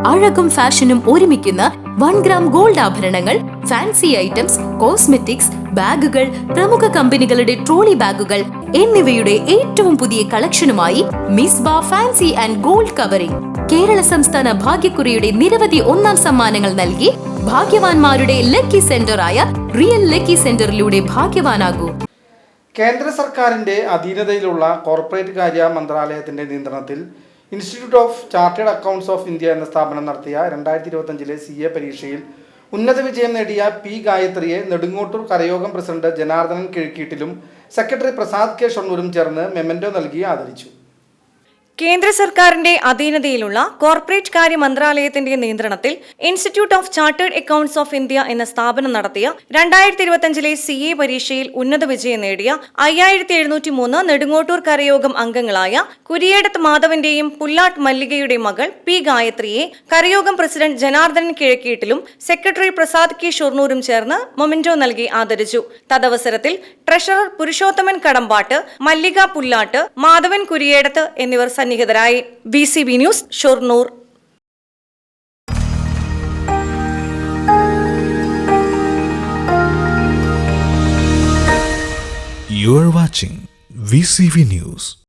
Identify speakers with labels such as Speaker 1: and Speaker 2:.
Speaker 1: അഴകും ഫാഷനും ഒരുമിക്കുന്ന 1 gram gold ആഭരണങ്ങൾ, ഫാൻസി ഐറ്റംസ്, കോസ്മെറ്റിക്സ്, ബാഗുകൾ, പ്രമുഖ കമ്പനികളുടെ ട്രോളി ബാഗുകൾ എന്നിവയുടെ ഏറ്റവും പുതിയ കളക്ഷനുമായി Misba fancy and gold covering. Kerala സംസ്ഥാന ഭാഗ്യക്കുറിയുടെ നിരവധി ഒന്നാം സമ്മാനങ്ങൾ നൽകി ഭാഗ്യവാന്മാരുടെ ലക്കി സെന്ററായ റിയൽ ലക്കി സെന്ററിലൂടെ ഭാഗ്യവാനാകൂ.
Speaker 2: കേന്ദ്ര സർക്കാരിന്റെ അധീനതയിലുള്ള കോർപ്പറേറ്റ് കാര്യ മന്ത്രാലയത്തിന്റെ നിയന്ത്രണത്തിൽ institute of chartered accounts of India എന്ന സ്ഥാപനം നടത്തിയ 2025 CA പരീക്ഷയിൽ ഉന്നത വിജയം നേടിയ പി ഗായത്രിയെ നെടുങ്ങോട്ടൂർ കരയോഗം പ്രസിഡന്റ് ജനാർദ്ദനൻ കിഴക്കീട്ടിലും സെക്രട്ടറി പ്രസാദ് കെ ഷൊർണൂരും ചേർന്ന് മെമന്റോ നൽകി ആദരിച്ചു.
Speaker 3: കേന്ദ്ര സർക്കാരിന്റെ അധീനതയിലുള്ള കോർപ്പറേറ്റ് കാര്യ മന്ത്രാലയത്തിന്റെ നിയന്ത്രണത്തിൽ institute of chartered accounts of India എന്ന സ്ഥാപനം നടത്തിയ 2025 CA പരീക്ഷയിൽ ഉന്നത വിജയം നേടിയ 5703 നെടുങ്ങോട്ടൂർ കരയോഗം അംഗങ്ങളായ കുരിയേടത്ത് മാധവന്റെയും പുല്ലാട്ട് മല്ലികയുടെയും മകൾ പി ഗായത്രിയെ കരയോഗം പ്രസിഡന്റ് ജനാർദ്ദനൻ കിഴക്കീട്ടിലും സെക്രട്ടറി പ്രസാദ് കെ ഷൊർണൂരും ചേർന്ന് മൊമെന്റോ നൽകി ആദരിച്ചു. തദവസരത്തിൽ ട്രഷറർ പുരുഷോത്തമൻ കടമ്പാട്ട്, മല്ലിക പുല്ലാട്ട്, മാധവൻ കുരിയേടത്ത് എന്നിവർ സന്നിഹിതരായി. VCB news, Shoranur.
Speaker 4: You are watching VCV News.